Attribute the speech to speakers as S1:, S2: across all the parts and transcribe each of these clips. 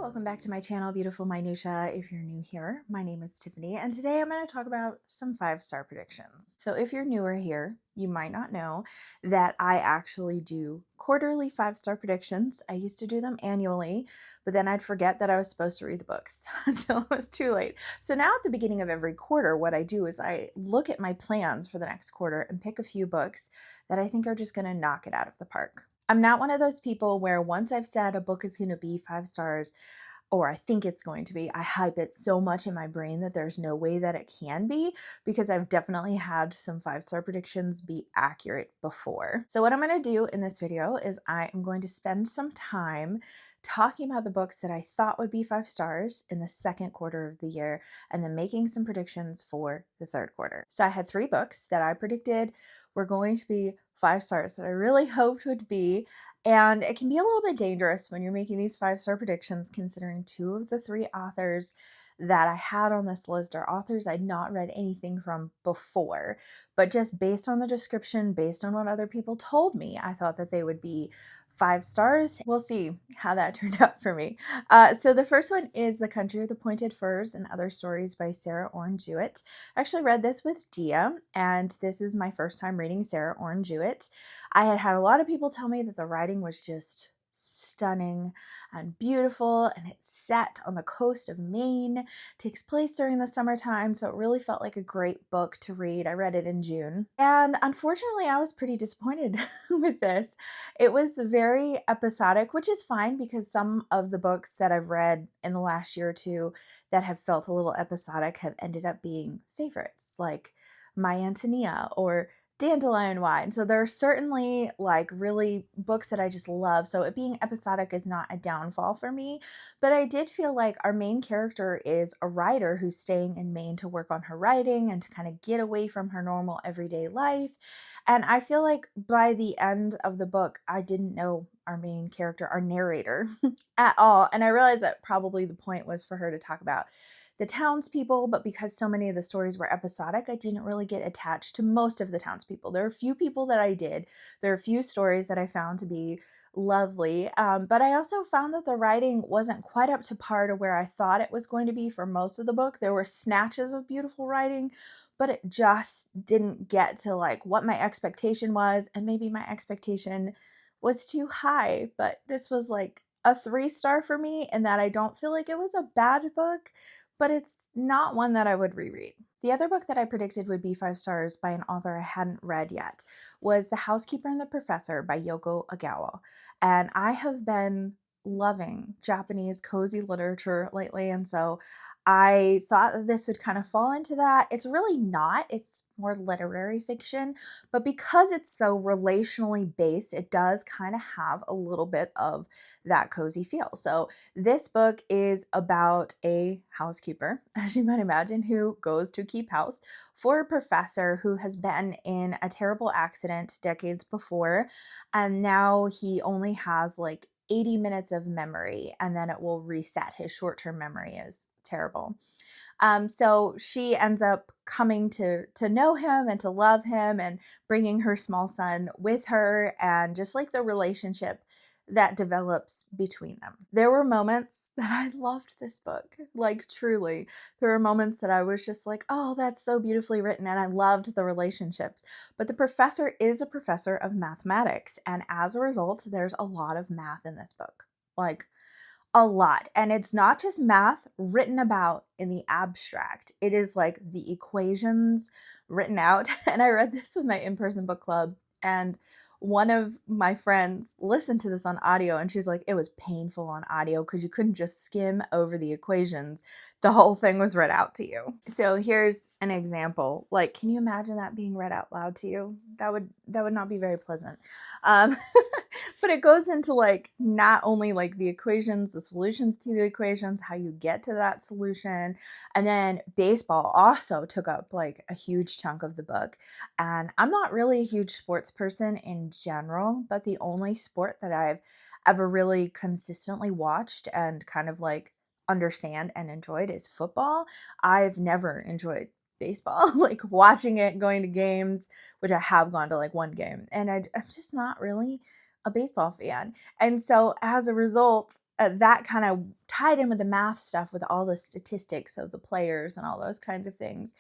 S1: Welcome back to my channel, Beautiful Minutia. If you're new here, my name is Tiffany, and today I'm going to talk about some 5-star predictions. So if you're newer here, you might not know that I actually do quarterly 5-star predictions. I used to do them annually, but then I'd forget that I was supposed to read the books until it was too late. So now at the beginning of every quarter, what I do is I look at my plans for the next quarter and pick a few books that I think are just going to knock it out of the park. I'm not one of those people where once I've said a book is going to be 5 stars, or I think it's going to be, I hype it so much in my brain that there's no way that it can be, because I've definitely had some 5-star predictions be accurate before. So what I'm going to do in this video is I am going to spend some time talking about the books that I thought would be 5 stars in the second quarter of the year, and then making some predictions for the third quarter. So I had 3 books that I predicted were going to be 5 stars that I really hoped would be. And it can be a little bit dangerous when you're making these 5-star predictions, considering 2 of the 3 authors that I had on this list are authors I'd not read anything from before. But just based on the description, based on what other people told me, I thought that they would be 5 stars. We'll see how that turned out for me. So the first one is The Country of the Pointed Firs and Other Stories by Sarah Orne Jewett. I actually read this with Dia, and this is my first time reading Sarah Orne Jewett. I had had a lot of people tell me that the writing was just stunning and beautiful, and it's set on the coast of Maine, takes place during the summertime, so it really felt like a great book to read. I read it in June, and unfortunately I was pretty disappointed with this. It was very episodic, which is fine because some of the books that I've read in the last year or two that have felt a little episodic have ended up being favorites, like My Antonia or Dandelion Wine. So there are certainly like really books that I just love. So it being episodic is not a downfall for me. But I did feel like our main character is a writer who's staying in Maine to work on her writing and to kind of get away from her normal everyday life. And I feel like by the end of the book, I didn't know our main character, our narrator, at all. And I realized that probably the point was for her to talk about the townspeople, but because so many of the stories were episodic, I didn't really get attached to most of the townspeople. There are a few people that I did. There are a few stories that I found to be lovely, but I also found that the writing wasn't quite up to par to where I thought it was going to be for most of the book. There were snatches of beautiful writing, but it just didn't get to like what my expectation was, and maybe my expectation was too high, but this was like a 3-star for me, in that I don't feel like it was a bad book, but it's not one that I would reread. The other book that I predicted would be 5 stars by an author I hadn't read yet was The Housekeeper and the Professor by Yoko Ogawa. And I have been loving Japanese cozy literature lately, and so I thought that this would kind of fall into that. It's really not. It's more literary fiction, but because it's so relationally based, it does kind of have a little bit of that cozy feel. So this book is about a housekeeper, as you might imagine, who goes to keep house for a professor who has been in a terrible accident decades before, and now he only has like 80 minutes of memory, and then it will reset. His short-term memory is terrible. So she ends up coming to know him and to love him, and bringing her small son with her, and just like the relationship that develops between them. There were moments that I loved this book, like truly. There were moments that I was just like, oh, that's so beautifully written, and I loved the relationships. But the professor is a professor of mathematics, and as a result, there's a lot of math in this book. Like, a lot. And it's not just math written about in the abstract. It is like the equations written out. And I read this with my in-person book club, and one of my friends listened to this on audio, and she's like, it was painful on audio because you couldn't just skim over the equations. The whole thing was read out to you. So here's an example. Like, can you imagine that being read out loud to you? That would not be very pleasant. But it goes into like not only like the equations, the solutions to the equations, how you get to that solution. And then baseball also took up like a huge chunk of the book. And I'm not really a huge sports person in general, but the only sport that I've ever really consistently watched and kind of like understand and enjoyed is football. I've never enjoyed baseball, like watching it, going to games, which I have gone to like one game, and I'm just not really a baseball fan. And so as a result, that kind of tied in with the math stuff with all the statistics of the players and all those kinds of things.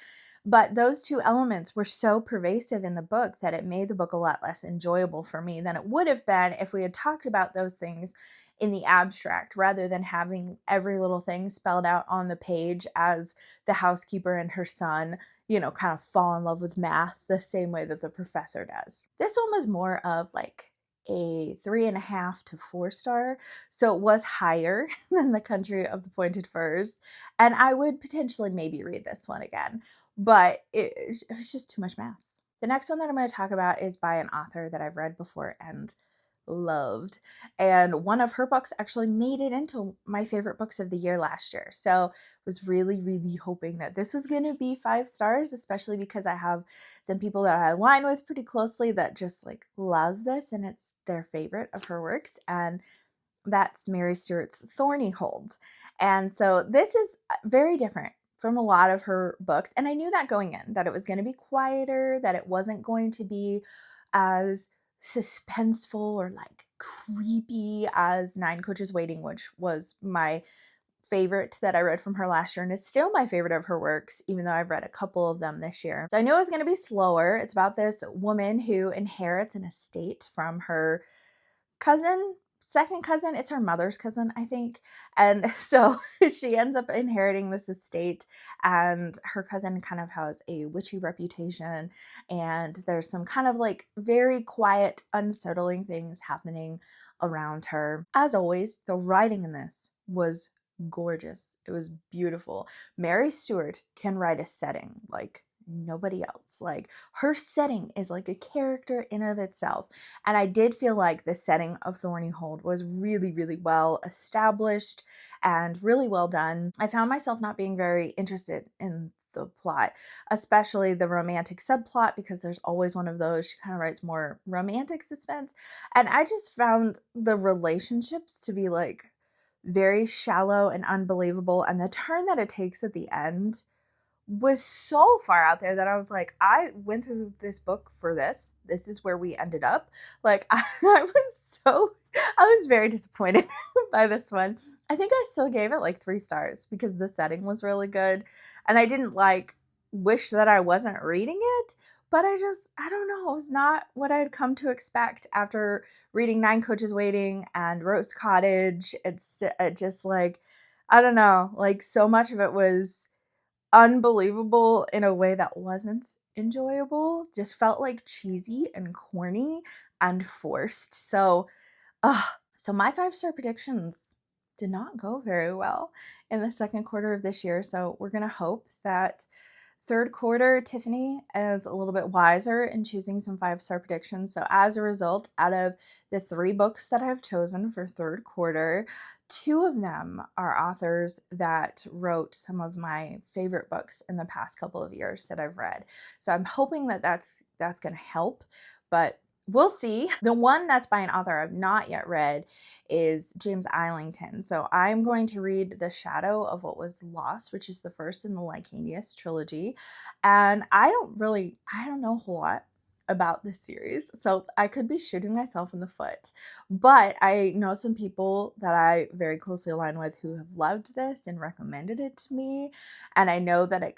S1: But those two elements were so pervasive in the book that it made the book a lot less enjoyable for me than it would have been if we had talked about those things in the abstract rather than having every little thing spelled out on the page as the housekeeper and her son, kind of fall in love with math the same way that the professor does. This one was more of like a 3.5 to 4 star. So it was higher than The Country of the Pointed Firs. And I would potentially maybe read this one again, but it was just too much math. The next one that I'm going to talk about is by an author that I've read before and loved. And one of her books actually made it into my favorite books of the year last year. So was really, really hoping that this was going to be 5 stars, especially because I have some people that I align with pretty closely that just like love this and it's their favorite of her works. And that's Mary Stuart's Thorny Hold. And so this is very different from a lot of her books. And I knew that going in, that it was going to be quieter, that it wasn't going to be as suspenseful or like creepy as Nine Coaches Waiting, which was my favorite that I read from her last year and is still my favorite of her works, even though I've read a couple of them this year. So I knew it was going to be slower. It's about this woman who inherits an estate from her second cousin. It's her mother's cousin, I think. And so she ends up inheriting this estate, and her cousin kind of has a witchy reputation, and there's some kind of like very quiet, unsettling things happening around her. As always, the writing in this was gorgeous. It was beautiful. Mary Stuart can write a setting like nobody else. Like her setting is like a character in of itself. And I did feel like the setting of Thorny Hold was really, really well established and really well done. I found myself not being very interested in the plot, especially the romantic subplot, because there's always one of those. She kind of writes more romantic suspense. And I just found the relationships to be like very shallow and unbelievable. And the turn that it takes at the end was so far out there that I was like, I went through this book for this. This is where we ended up. Like, I was very disappointed by this one. I think I still gave it like 3 stars because the setting was really good. And I didn't like wish that I wasn't reading it, but I don't know. It was not what I'd come to expect after reading Nine Coaches Waiting and Rose Cottage. It just like, I don't know, like so much of it was unbelievable in a way that wasn't enjoyable, just felt like cheesy and corny and forced. So my 5-star predictions did not go very well in the second quarter of this year. So we're going to hope that third quarter, Tiffany is a little bit wiser in choosing some 5-star predictions. So as a result, out of the 3 books that I've chosen for third quarter, 2 of them are authors that wrote some of my favorite books in the past couple of years that I've read. So I'm hoping that that's going to help, but we'll see. The one that's by an author I've not yet read is James Islington. So I'm going to read The Shadow of What Was Lost, which is the first in the Lycanius trilogy. And I don't know a whole lot about this series, so I could be shooting myself in the foot. But I know some people that I very closely align with who have loved this and recommended it to me. And I know that it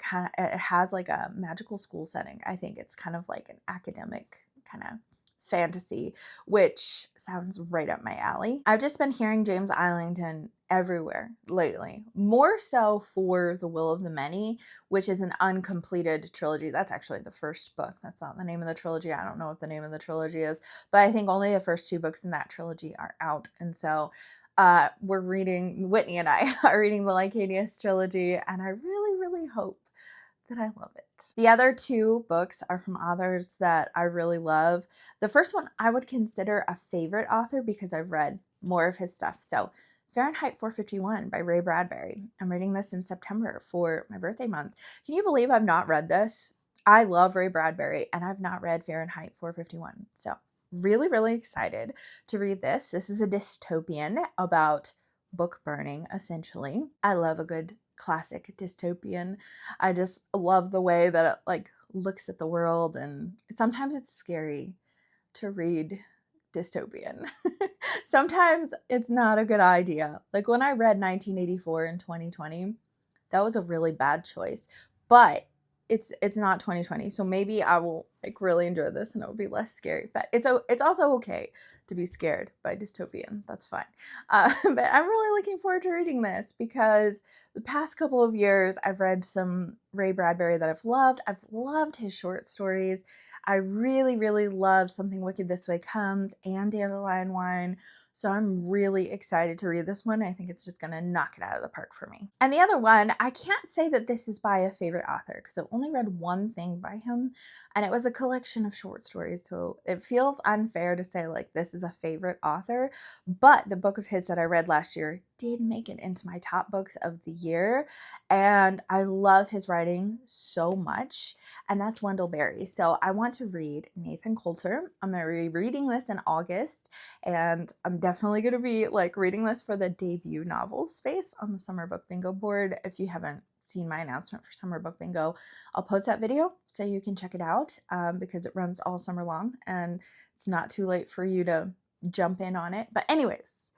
S1: has like a magical school setting. I think it's kind of like an academic kind of fantasy, which sounds right up my alley. I've just been hearing James Islington everywhere lately, more so for The Will of the Many, which is an uncompleted trilogy. That's actually the first book. That's not the name of the trilogy. I don't know what the name of the trilogy is, but I think only the first 2 books in that trilogy are out. And so Whitney and I are reading the Lycanius trilogy, and I really, really hope that I love it. The other 2 books are from authors that I really love. The first one I would consider a favorite author because I've read more of his stuff. So Fahrenheit 451 by Ray Bradbury. I'm reading this in September for my birthday month. Can you believe I've not read this? I love Ray Bradbury and I've not read Fahrenheit 451. So really, really excited to read this. This is a dystopian about book burning, essentially. I love a good classic dystopian. I just love the way that it like looks at the world, and sometimes it's scary to read dystopian. Sometimes it's not a good idea. Like when I read 1984 in 2020, that was a really bad choice. But it's not 2020, so maybe I will like really enjoy this and it will be less scary. But it's also okay to be scared by dystopian. That's fine. But I'm really looking forward to reading this because the past couple of years I've read some Ray Bradbury that I've loved. I've loved his short stories. I really, really love Something Wicked This Way Comes and Dandelion Wine. So I'm really excited to read this one. I think it's just going to knock it out of the park for me. And the other one, I can't say that this is by a favorite author because I've only read one thing by him, and it was a collection of short stories. So it feels unfair to say like this is a favorite author, but the book of his that I read last year did make it into my top books of the year. And I love his writing so much. And that's Wendell Berry. So I want to read Nathan Coulter. I'm going to be reading this in August, and I'm definitely going to be like reading this for the debut novel space on the Summer Book Bingo board. If you haven't seen my announcement for Summer Book Bingo, I'll post that video so you can check it out because it runs all summer long and it's not too late for you to jump in on it. But anyways,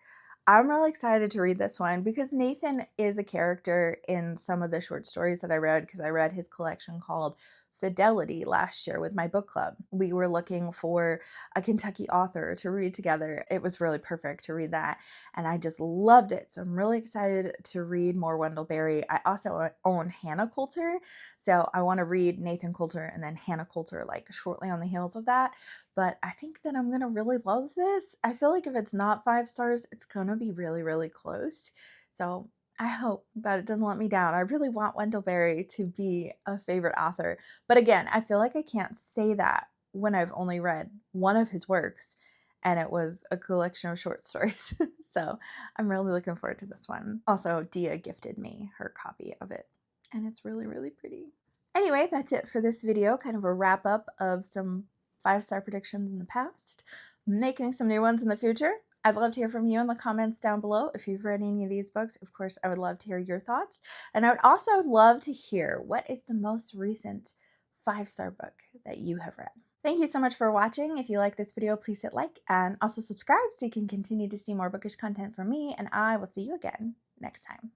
S1: I'm really excited to read this one because Nathan is a character in some of the short stories that I read because I read his collection called Fidelity last year with my book club. We were looking for a Kentucky author to read together. It was really perfect to read that, and I just loved it. So I'm really excited to read more Wendell Berry. I also own Hannah Coulter, so I want to read Nathan Coulter and then Hannah Coulter like shortly on the heels of that. But I think that I'm going to really love this. I feel like if it's not 5 stars, it's going to be really, really close. So I hope that it doesn't let me down. I really want Wendell Berry to be a favorite author. But again, I feel like I can't say that when I've only read one of his works and it was a collection of short stories. So I'm really looking forward to this one. Also, Dia gifted me her copy of it and it's really, really pretty. Anyway, that's it for this video. Kind of a wrap up of some 5-star predictions in the past, making some new ones in the future. I'd love to hear from you in the comments down below if you've read any of these books. Of course, I would love to hear your thoughts. And I would also love to hear what is the most recent 5-star book that you have read. Thank you so much for watching. If you like this video, please hit like and also subscribe so you can continue to see more bookish content from me. And I will see you again next time.